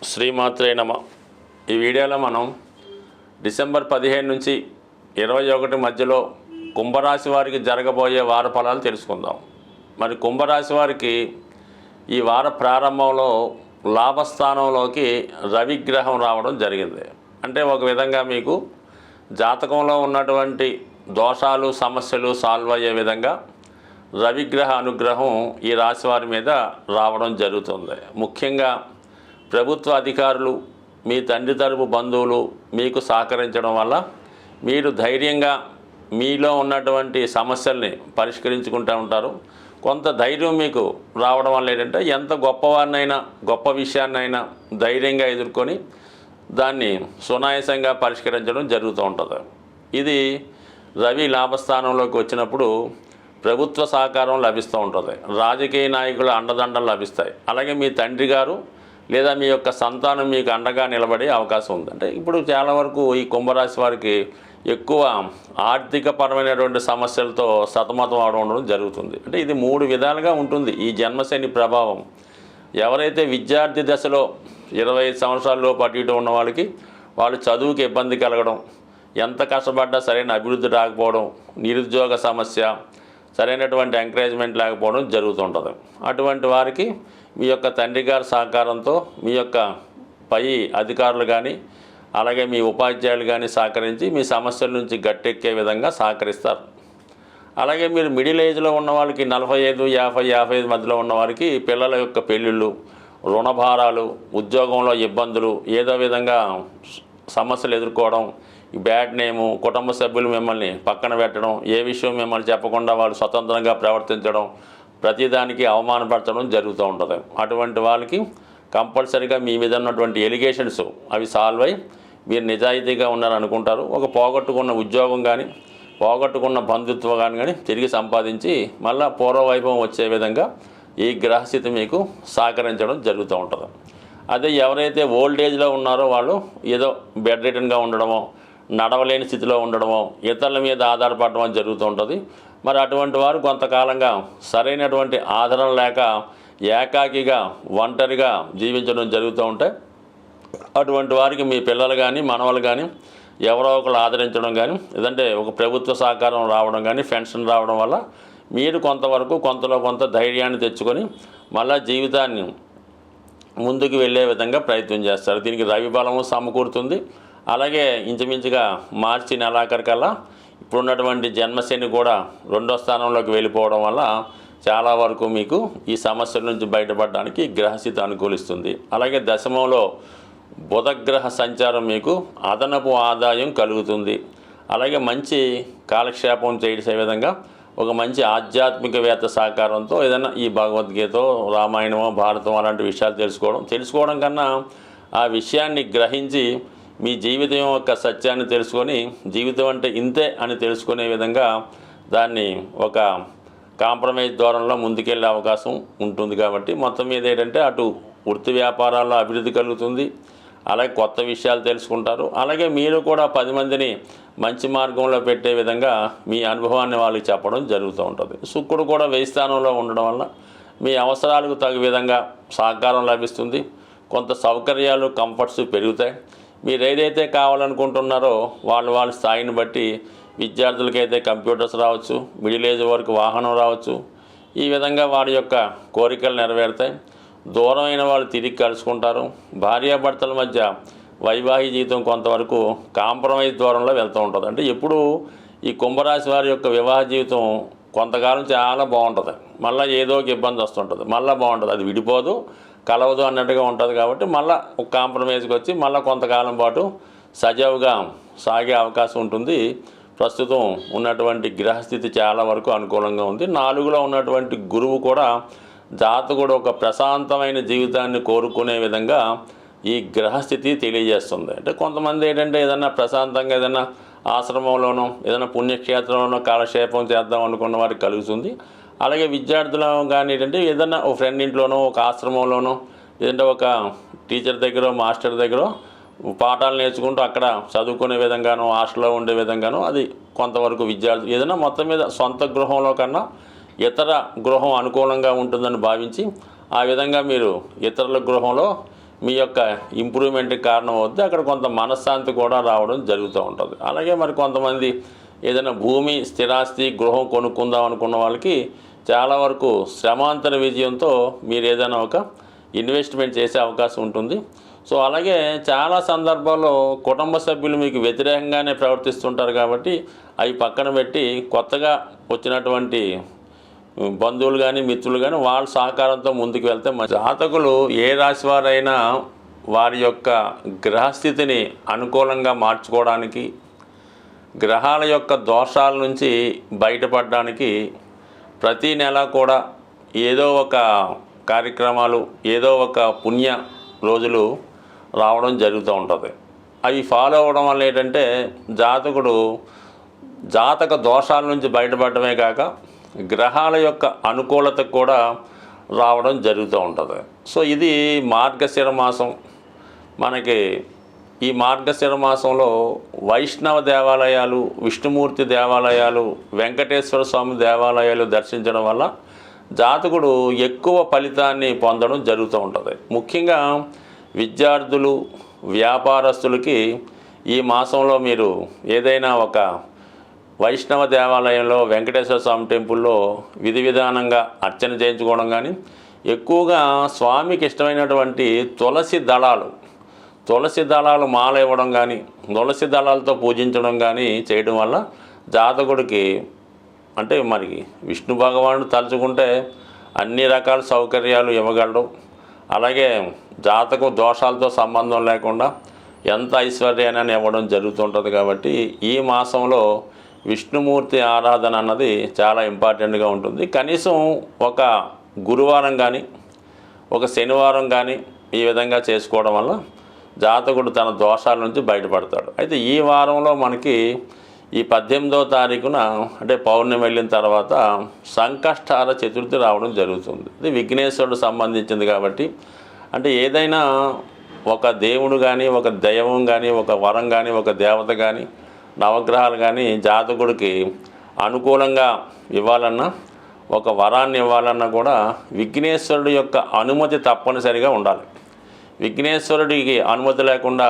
శ్రీమాత్రే నమ. ఈ వీడియోలో మనం డిసెంబర్ 15 నుంచి 21 మధ్యలో కుంభరాశి వారికి జరగబోయే వార ఫలాలు తెలుసుకుందాం. మరి కుంభరాశి వారికి ఈ వార ప్రారంభంలో లాభస్థానంలోకి రవిగ్రహం రావడం జరిగింది. అంటే ఒక విధంగా మీకు జాతకంలో ఉన్నటువంటి దోషాలు సమస్యలు సాల్వ్ అయ్యే విధంగా రవిగ్రహ అనుగ్రహం ఈ రాశి వారి మీద రావడం జరుగుతుంది. ముఖ్యంగా ప్రభుత్వ అధికారులు, మీ తండ్రి తరపు బంధువులు మీకు సహకరించడం వల్ల మీరు ధైర్యంగా మీలో ఉన్నటువంటి సమస్యల్ని పరిష్కరించుకుంటూ ఉంటారు. కొంత ధైర్యం మీకు రావడం వల్ల ఏంటంటే ఎంత గొప్పవారినైనా గొప్ప విషయాన్నైనా ధైర్యంగా ఎదుర్కొని దాన్ని సునాయాసంగా పరిష్కరించడం జరుగుతూ ఉంటుంది. ఇది రవి లాభస్థానంలోకి వచ్చినప్పుడు ప్రభుత్వ సహకారం లభిస్తూ ఉంటుంది. రాజకీయ నాయకుల అండదండలు లభిస్తాయి. అలాగే మీ తండ్రి గారు లేదా మీ యొక్క సంతానం మీకు అండగా నిలబడే అవకాశం ఉంది. అంటే ఇప్పుడు చాలా వరకు ఈ కుంభరాశి వారికి ఎక్కువ ఆర్థిక పరమైనటువంటి సమస్యలతో సతమతం అవడం జరుగుతుంది. అంటే ఇది 3 విధాలుగా ఉంటుంది ఈ జన్మశని ప్రభావం. ఎవరైతే విద్యార్థి దశలో 25 సంవత్సరాలలోపు అటు ఇటు ఉన్న వాళ్ళకి వాళ్ళు చదువుకి ఇబ్బంది కలగడం, ఎంత కష్టపడ్డా సరైన అభివృద్ధి రాకపోవడం, నిరుద్యోగ సమస్య, సరైనటువంటి ఎంకరేజ్మెంట్ లేకపోవడం జరుగుతుంటుంది. అటువంటి వారికి మీ యొక్క తండ్రి గారి సహకారంతో మీ యొక్క పై అధికారులు కానీ అలాగే మీ ఉపాధ్యాయులు కానీ సహకరించి మీ సమస్యల నుంచి గట్టెక్కే విధంగా సహకరిస్తారు. అలాగే మీరు మిడిల్ ఏజ్లో ఉన్న వాళ్ళకి 45, 50, 55 మధ్యలో ఉన్న వారికి పిల్లల యొక్క పెళ్ళిళ్ళు, రుణభారాలు, ఉద్యోగంలో ఇబ్బందులు, ఏదో విధంగా సమస్యలు ఎదుర్కోవడం, బ్యాడ్ నేము, కుటుంబ సభ్యులు మిమ్మల్ని పక్కన పెట్టడం, ఏ విషయం మిమ్మల్ని చెప్పకుండా వాళ్ళు స్వతంత్రంగా ప్రవర్తించడం, ప్రతిదానికి అవమానపరచడం జరుగుతూ ఉంటుంది. అటువంటి వాళ్ళకి కంపల్సరీగా మీ మీద ఉన్నటువంటి ఎలిగేషన్స్ అవి సాల్వ్ అయ్యి మీరు నిజాయితీగా ఉన్నారనుకుంటారు. ఒక పోగొట్టుకున్న ఉద్యోగం కానీ పోగొట్టుకున్న బంధుత్వం కానీ తిరిగి సంపాదించి మళ్ళీ పూర్వవైభవం వచ్చే విధంగా ఈ గ్రహస్థితి మీకు సహకరించడం జరుగుతూ ఉంటుంది. అదే ఎవరైతే ఓల్డ్ ఏజ్లో ఉన్నారో వాళ్ళు ఏదో బెడ్ రిటర్న్గా ఉండడమో, నడవలేని స్థితిలో ఉండడమో, ఇతరుల మీద ఆధారపడడం జరుగుతూ ఉంటుంది. మరి అటువంటి వారు కొంతకాలంగా సరైనటువంటి ఆదరణ లేక ఏకాకిగా ఒంటరిగా జీవించడం జరుగుతూ ఉంటాయి. అటువంటి వారికి మీ పిల్లలు కానీ మనవలు కానీ ఎవరో ఒకరు ఆదరించడం కానీ, లేదంటే ఒక ప్రభుత్వ సహకారం రావడం కానీ, పెన్షన్ రావడం వల్ల మీరు కొంతవరకు కొంతలో కొంత ధైర్యాన్ని తెచ్చుకొని మళ్ళీ జీవితాన్ని ముందుకు వెళ్ళే విధంగా ప్రయత్నం చేస్తారు. దీనికి రవి బలము సమకూరుతుంది. అలాగే ఇంచుమించుగా మార్చి నెలాఖరికల్లా ఇప్పుడున్నటువంటి జన్మశని కూడా 2వ స్థానంలోకి వెళ్ళిపోవడం వల్ల చాలా వరకు మీకు ఈ సమస్యల నుంచి బయటపడడానికి గ్రహస్థితి అనుకూలిస్తుంది. అలాగే దశమంలో బుధగ్రహ సంచారం మీకు అదనపు ఆదాయం కలుగుతుంది. అలాగే మంచి కాలక్షేపం చేసే విధంగా ఒక మంచి ఆధ్యాత్మికవేత్త సహకారంతో ఏదైనా ఈ భగవద్గీత, రామాయణమో, భారతం అలాంటి విషయాలు తెలుసుకోవడం కన్నా ఆ విషయాన్ని గ్రహించి మీ జీవితం యొక్క సత్యాన్ని తెలుసుకొని జీవితం అంటే ఇంతే అని తెలుసుకునే విధంగా దాన్ని ఒక కాంప్రమైజ్ ధోరణిలో ముందుకెళ్ళే అవకాశం ఉంటుంది. కాబట్టి మొత్తం మీద ఏంటంటే అటు వృత్తి వ్యాపారాల్లో అభివృద్ధి కలుగుతుంది. అలాగే కొత్త విషయాలు తెలుసుకుంటారు. అలాగే మీరు కూడా 10 మందిని మంచి మార్గంలో పెట్టే విధంగా మీ అనుభవాన్ని వాళ్ళకి చెప్పడం జరుగుతూ ఉంటుంది. శుక్రుడు కూడా 1000 స్థానంలో ఉండడం వల్ల మీ అవసరాలకు తగు విధంగా సహకారం లభిస్తుంది. కొంత సౌకర్యాలు, కంఫర్ట్స్ పెరుగుతాయి. మీరు ఏదైతే కావాలనుకుంటున్నారో వాళ్ళ స్థాయిని బట్టి విద్యార్థులకైతే కంప్యూటర్స్ రావచ్చు, మిడిల్ ఏజ్ వరకు వాహనం రావచ్చు. ఈ విధంగా వారి యొక్క కోరికలు నెరవేరుతాయి. దూరమైన వాళ్ళు తిరిగి కలుసుకుంటారు. భార్యాభర్తల మధ్య వైవాహిక జీవితం కొంతవరకు కాంప్రమైజ్ దూరంలో వెళ్తూ ఉంటుంది. అంటే ఎప్పుడు ఈ కుంభరాశి వారి యొక్క వివాహ జీవితం కొంతకాలం చాలా బాగుంటుంది, మళ్ళీ ఏదో ఒక ఇబ్బంది వస్తుంటుంది, మళ్ళీ బాగుంటుంది, అది విడిపోదు, కలవదు అన్నట్టుగా ఉంటుంది. కాబట్టి మళ్ళీ ఒక కాంప్రమైజ్కి వచ్చి మళ్ళీ కొంతకాలం పాటు సజావుగా సాగే అవకాశం ఉంటుంది. ప్రస్తుతం ఉన్నటువంటి గ్రహస్థితి చాలా వరకు అనుకూలంగా ఉంది. 4లో ఉన్నటువంటి గురువు కూడా జాతకుడు ఒక ప్రశాంతమైన జీవితాన్ని కోరుకునే విధంగా ఈ గ్రహస్థితి తెలియజేస్తుంది. అంటే కొంతమంది ఏంటంటే ఏదైనా ప్రశాంతంగా ఏదైనా ఆశ్రమంలోనో ఏదైనా పుణ్యక్షేత్రంలోనో కాలక్షేపం చేద్దాం అనుకున్న వారికి కలుగుతుంది. అలాగే విద్యార్థులు కానీ ఏంటంటే ఏదైనా ఒక ఫ్రెండ్ ఇంట్లోనో, ఒక ఆశ్రమంలోనో, లేదంటే ఒక టీచర్ దగ్గర, మాస్టర్ దగ్గర పాఠాలు నేర్చుకుంటూ అక్కడ చదువుకునే విధంగానో, హాస్టల్లో ఉండే విధంగానో అది కొంతవరకు విద్యార్థులు ఏదైనా మొత్తం మీద సొంత గృహంలో కన్నా ఇతర గృహం అనుకూలంగా ఉంటుందని భావించి ఆ విధంగా మీరు ఇతరుల గృహంలో మీ యొక్క ఇంప్రూవ్మెంట్కి కారణం అవుతుంది. అక్కడ కొంత మనశ్శాంతి కూడా రావడం జరుగుతూ ఉంటుంది. అలాగే మరి కొంతమంది ఏదైనా భూమి స్థిరాస్తి గృహం కొనుక్కుందాం అనుకున్న వాళ్ళకి చాలా వరకు శ్రమాంతర విజయంతో మీరు ఏదైనా ఒక ఇన్వెస్ట్మెంట్ చేసే అవకాశం ఉంటుంది. సో అలాగే చాలా సందర్భాల్లో కుటుంబ సభ్యులు మీకు వ్యతిరేకంగానే ప్రవర్తిస్తుంటారు కాబట్టి అవి పక్కన పెట్టి కొత్తగా వచ్చినటువంటి బంధువులు కానీ మిత్రులు కానీ వాళ్ళ సహకారంతో ముందుకు వెళ్తే జాతకులు ఏ రాశి వారైనా వారి యొక్క గ్రహస్థితిని అనుకూలంగా మార్చుకోవడానికి, గ్రహాల యొక్క దోషాల నుంచి బయటపడడానికి ప్రతీ నెల కూడా ఏదో ఒక కార్యక్రమాలు, ఏదో ఒక పుణ్య రోజులు రావడం జరుగుతూ ఉంటుంది. అవి ఫాలో అవ్వడం వల్ల ఏంటంటే జాతక దోషాల నుంచి బయటపడమే కాక గ్రహాల యొక్క అనుకూలతకు కూడా రావడం జరుగుతూ ఉంటుంది. సో ఇది మార్గశిర మాసం. మనకి ఈ మార్గశిర మాసంలో వైష్ణవ దేవాలయాలు, విష్ణుమూర్తి దేవాలయాలు, వెంకటేశ్వర స్వామి దేవాలయాలు దర్శించడం వల్ల జాతకుడు ఎక్కువ ఫలితాన్ని పొందడం జరుగుతూ ఉంటుంది. ముఖ్యంగా విద్యార్థులు, వ్యాపారస్తులకి ఈ మాసంలో మీరు ఏదైనా ఒక వైష్ణవ దేవాలయంలో, వెంకటేశ్వర స్వామి టెంపుల్లో విధి విధానంగా అర్చన చేయించుకోవడం కానీ, ఎక్కువగా స్వామికి ఇష్టమైనటువంటి తులసి దళాలు మాల ఇవ్వడం కానీ, తులసి దళాలతో పూజించడం కానీ చేయడం వల్ల జాతకుడికి అంటే మరి విష్ణు భగవానుడు తలుచుకుంటే అన్ని రకాల సౌకర్యాలు ఇవ్వగలడు. అలాగే జాతకం దోషాలతో సంబంధం లేకుండా ఎంత ఐశ్వర్యాన్ని ఇవ్వడం జరుగుతుంటుంది. కాబట్టి ఈ మాసంలో విష్ణుమూర్తి ఆరాధన అన్నది చాలా ఇంపార్టెంట్గా ఉంటుంది. కనీసం ఒక గురువారం కానీ, ఒక శనివారం కానీ ఈ విధంగా చేసుకోవడం వల్ల జాతకుడు తన దోషాల నుంచి బయటపడతాడు. అయితే ఈ వారంలో మనకి ఈ 18వ తారీఖున అంటే పౌర్ణమి వెళ్ళిన తర్వాత సంకష్టార చతుర్థి రావడం జరుగుతుంది. ఇది విఘ్నేశ్వరుడు సంబంధించింది కాబట్టి అంటే ఏదైనా ఒక దేవుడు కానీ, ఒక దైవం కానీ, ఒక వరం కానీ, ఒక దేవత కానీ, నవగ్రహాలు కానీ జాతకుడికి అనుకూలంగా ఇవ్వాలన్నా, ఒక వరాన్ని ఇవ్వాలన్నా కూడా విఘ్నేశ్వరుడు యొక్క అనుమతి తప్పనిసరిగా ఉండాలి. విఘ్నేశ్వరుడికి అనుమతి లేకుండా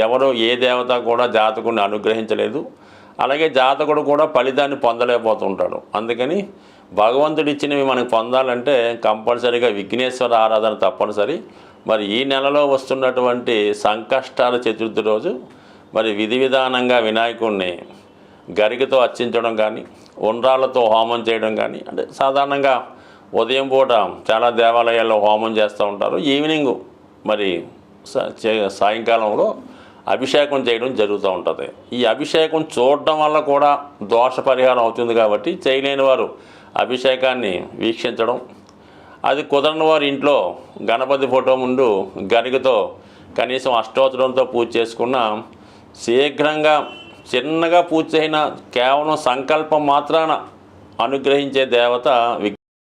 ఎవరో ఏ దేవత కూడా జాతకుడిని అనుగ్రహించలేదు. అలాగే జాతకుడు కూడా ఫలితాన్ని పొందలేకపోతుంటాడు. అందుకని భగవంతుడు ఇచ్చినవి మనకు పొందాలంటే కంపల్సరీగా విఘ్నేశ్వర ఆరాధన తప్పనిసరి. మరి ఈ నెలలో వస్తున్నటువంటి సంకష్టాల చతుర్థి రోజు మరి విధి విధానంగా వినాయకుడిని గరికతో అర్చించడం కానీ, ఉండ్రాళ్ళతో హోమం చేయడం కానీ, అంటే సాధారణంగా ఉదయం పూట చాలా దేవాలయాల్లో హోమం చేస్తూ ఉంటారు. ఈవినింగ్ మరి సాయంకాలంలో అభిషేకం చేయడం జరుగుతూ ఉంటుంది. ఈ అభిషేకం చూడడం వల్ల కూడా దోష పరిహారం అవుతుంది కాబట్టి చేయలేని వారు అభిషేకాన్ని వీక్షించడం, అది కుదరని వారు ఇంట్లో గణపతి ఫోటో ముందు గరికతో కనీసం అష్టోత్తరంతో పూజ చేసుకున్న శీఘ్రంగా చిన్నగా పూజ చేసిన కేవలం సంకల్పం మాత్రాన అనుగ్రహించే దేవత